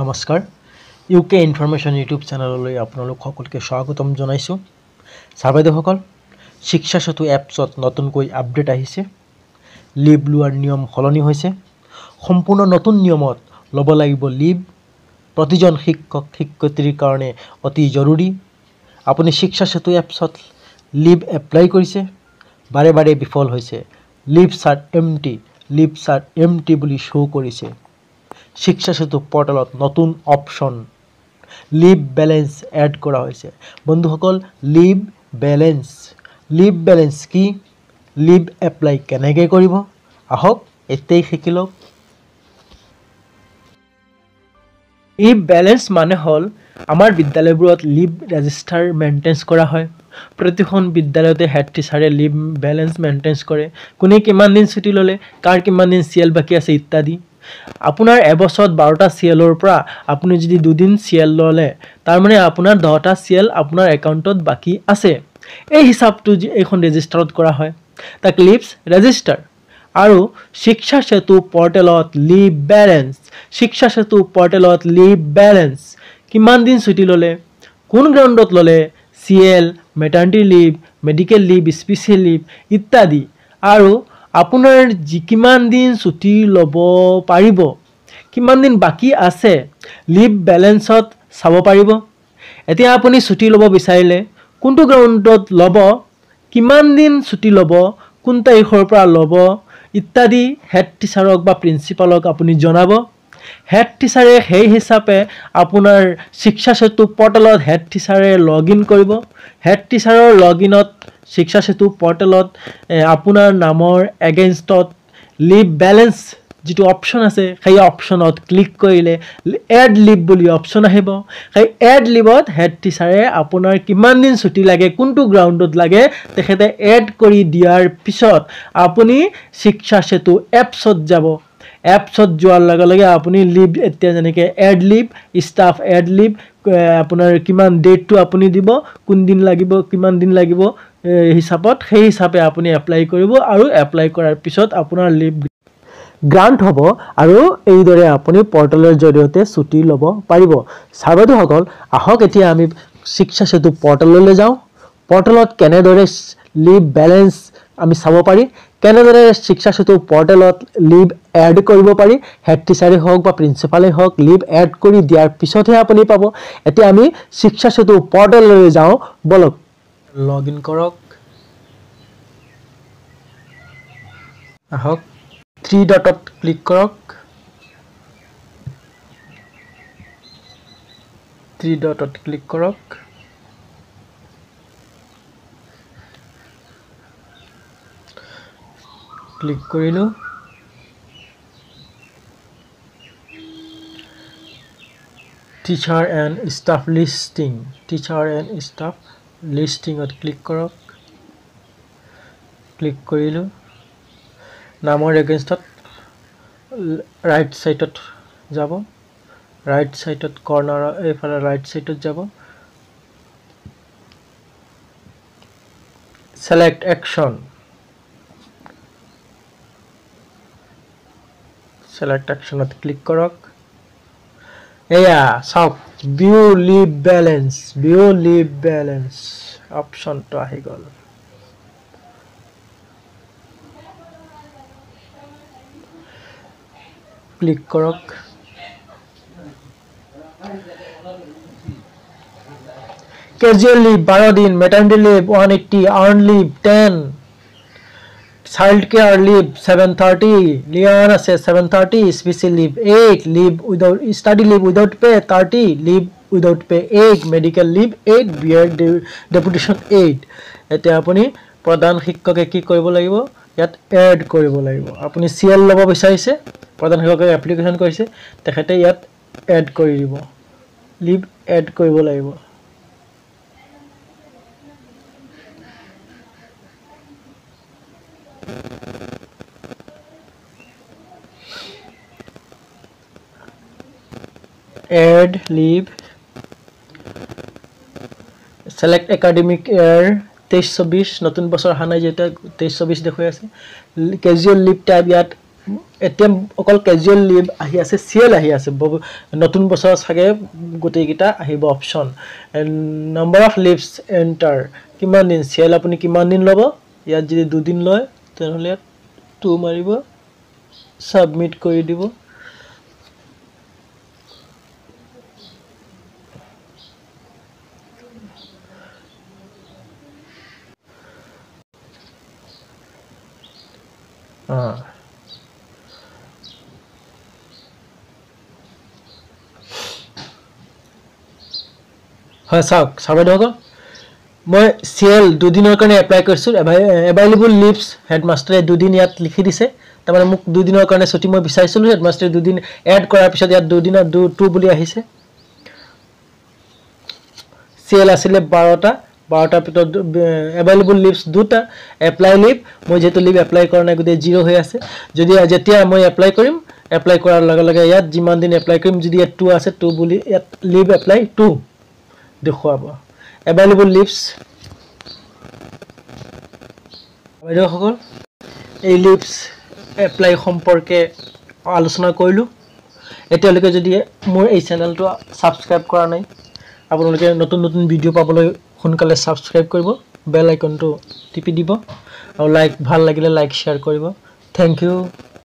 নমস্কাৰ UK information YouTube চেনেললৈ আপোনালোক সকলোকে স্বাগতম জনাইছোঁ ছাৰ বাইদেউসকল শিক্ষা সেতু এপছত নতুনকৈ আপডেট আহিছে লিভ লোৱাৰ নিয়ম সলনি হৈছে সম্পূৰ্ণ নতুন নিয়মত ল'ব লাগিব লিভ প্ৰতিজন শিক্ষক শিক্ষয়িত্ৰীৰ কাৰণে অতি জৰুৰী আপুনি শিক্ষা সেতু এপছত লিভ এপ্লাই কৰিছে বাৰে বাৰে বিফল হৈছে লিভ চাৰ এমটি বুলি শো কৰিছে শিক্ষা সেতু পোৰ্টেলত নতুন অপশন লিভ ব্যালেন্স এড কৰা হৈছে বন্ধুসকল লিভ ব্যালেন্স কি লিভ এপ্লাই কেনেকৈ কৰিব আহক এতেই শিকি লওক লিভ ব্যালেন্স মানে হল আমাৰ বিদ্যালয়বোৰত লিভ ৰেজিষ্টাৰ মেইনটেইন কৰা হয় প্ৰতিখন বিদ্যালয়তে হেড টিচাৰে লিভ ব্যালেন্স মেইনটেইন কৰে কোনে কিমান দিন ছুটি ললে কাৰ কিমান দিন সিএল বাকি আছে ইত্যাদি আপোনাৰ এবছৰত 12টা সিএলৰ পৰা আপুনি যদি দুদিন সিএল ললে তাৰ মানে আপোনাৰ 10টা সিএল আপোনাৰ একাউণ্টত বাকি আছে এই হিসাবটো এখন ৰেজিষ্টাৰত কৰা হয় তাক লিভছ ৰেজিষ্টাৰ আৰু শিক্ষা সেতু পোৰ্টেলত লিভ ব্যালেন্স কিমান দিন ছুটি ললে কোন গ্ৰাউণ্ডত ললে CL maternity leave medical leave special leave ইত্যাদি আৰু আপোনাৰ কিমান দিন ছুটি ল'ব পাৰিব কিমান দিন বাকি আছে লিভ ব্যালেন্সত চাব পাৰিব এতিয়া আপুনি ছুটি ল'ব বিচাৰিলে কোনটো গ্ৰাউণ্ডত ল'ব কিমান দিন ছুটি ল'ব কোন তাৰিখৰ পৰা ল'ব ইত্যাদি হেড টিচাৰক বা প্ৰিন্সিপালক আপুনি জনাব হেড টিচাৰে সেই হিচাপে আপোনাৰ শিক্ষা সেতু পোৰ্টেলত হেড টিচাৰে লগইন কৰিব হেড টিচাৰৰ লগইনত শিক্ষা সেতু পোৰ্টেলত আপোনাৰ নামৰ এগেইনষ্টত লিভ ব্যালেন্স যেটো অপশন আছে সেই অপশনত ক্লিক কৰিলে এড লিভ বুলি অপশন আহিব সেই এড লিভত হেড টিচাৰে আপোনাৰ কিমান দিন ছুটি লাগে কোনটো গ্ৰাউণ্ডত লাগে তেখেতে এড কৰি দিয়াৰ পিছত আপুনি শিক্ষা সেতু এপছত যাব এপছত যোৱাৰ লগে লগে আপুনি লিভ এতিয়া যেনেকৈ add leave staff add leave আপোনাৰ কিমান ডেটটো আপুনি দিব কোন দিন লাগিব কিমান দিন লাগিব হিচাপত সেই হিচাপে আপুনি এপ্লাই কৰিব আৰু এপ্লাই কৰাৰ পিছত আপোনাৰ লিভ গ্ৰান্ট হ'ব আৰু এইদৰে আপুনি পোৰ্টেলৰ জৰিয়তে ছুটি ল'ব পাৰিব ছাৰ বাইদেউসকল আহক এতিয়া আমি শিক্ষা সেতু পোৰ্টেললৈ যাওঁ পোৰ্টেলত কেনেদৰে লিভ ব্যালেন্স আমি চাব পাৰি কেনেদৰে শিক্ষা সেতু পোৰ্টেলত লিভ এড কৰিব পাৰি হেড টিচাৰে হওক বা প্ৰিন্সিপালে হওক লিভ এড কৰি দিয়াৰ পিছতহে আপুনি পাব এতিয়া আমি শিক্ষা সেতু পোৰ্টেললৈ যাওঁ বলক লগইন কৰক আহক 3 ডটত ক্লিক কৰক 3 ডটত ক্লিক কৰক ক্লিক কৰিলো টিচাৰ এণ্ড ষ্টাফ লিষ্টিঙত ক্লিক কৰক ক্লিক কৰিলো নামৰ এগেইনষ্টত ৰাইট সাইডত যাব ৰাইট সাইডত কৰ্নাৰ এইফালে ৰাইট সাইডত যাব select actionত ক্লিক কৰক এয়া চাওক ভিউ লিভ ব্যালেন্স অপশনটো আহি গ'ল ক্লিক কৰক casual leave 12 দিন maternity leave 180 earned leave 10 child care leave 730 leave আছে 730 special leave 8 leave without study leave without pay 30 leave without pay 8 medical leave 8 beard deputation 8 এতিয়া আপুনি প্ৰধান শিক্ষকে কি কৰিব লাগিব ইয়াত এড কৰিব লাগিব আপুনি সিএল ল'ব বিচাৰিছে প্ৰধান শিক্ষকে এপ্লিকেশন কৰিছে তেখেতে ইয়াত এড কৰি দিব লিভ এড কৰিব লাগিব add leave select academic year 23-24 নতুন বছৰ হানাই যেটা 23-24 দেখুৱাই আছে casual leave tab ইয়াত এতিয়া অকল ক্যাজুয়াল লিভ আহি আছে সিএল আহি আছে নতুন বছৰ ছাগে গোটেই কিটা আহিব option number of leaves enter কিমান দিন সিএল আপুনি কিমান দিন লব ইয়াত যদি 2 দিন লয় তেনেহলে 2 মাৰিব সাবমিট কৰি দিব হয় চাওক সাবধান মই সিএল 2 দিনৰ কাৰণে এপ্লাই কৰিছো এভেইলেবল লিভস হেডমাষ্টাৰে 2 দিন ইয়াত লিখি দিছে তাৰমানে মোক 2 দিনৰ কাৰণে ছুটি মই বিচাৰিছিলো হেডমাষ্টাৰে 2 দিন এড কৰাৰ পিছত ইয়াত 2 দিনৰ 2 বুলি আহিছে সিএল আছিল 12টা পিছত এভেইলেবল লিভস দুটা এপ্লাই লিভ মই যেটো লিভ এপ্লাই কৰা নাই গতে 0 হৈ আছে যদি যেতিয়া মই এপ্লাই কৰিম এপ্লাই কৰাৰ লগে লগে ইয়াত যিমান দিন এপ্লাই কৰিম যদি ইয়াত 2 আছে 2 বুলি ইয়াত লিভ এপ্লাই 2 দেখুৱাব এভেইলেবল লিভস বাইদেউসকল এই লিভস এপ্লাই সম্পৰ্কে আলোচনা কৰিলো এতিয়ালৈকে যদি মোৰ এই চেনেলটো সাবস্ক্ৰাইব কৰা নাই আপোনালোকে নতুন নতুন ভিডিও পাবলৈ সোনকালে সাবস্ক্ৰাইব কৰিব বেল আইকনটো টিপি দিব আৰু লাইক ভাল লাগিলে লাইক শেয়াৰ কৰিব থ্যাংক ইউ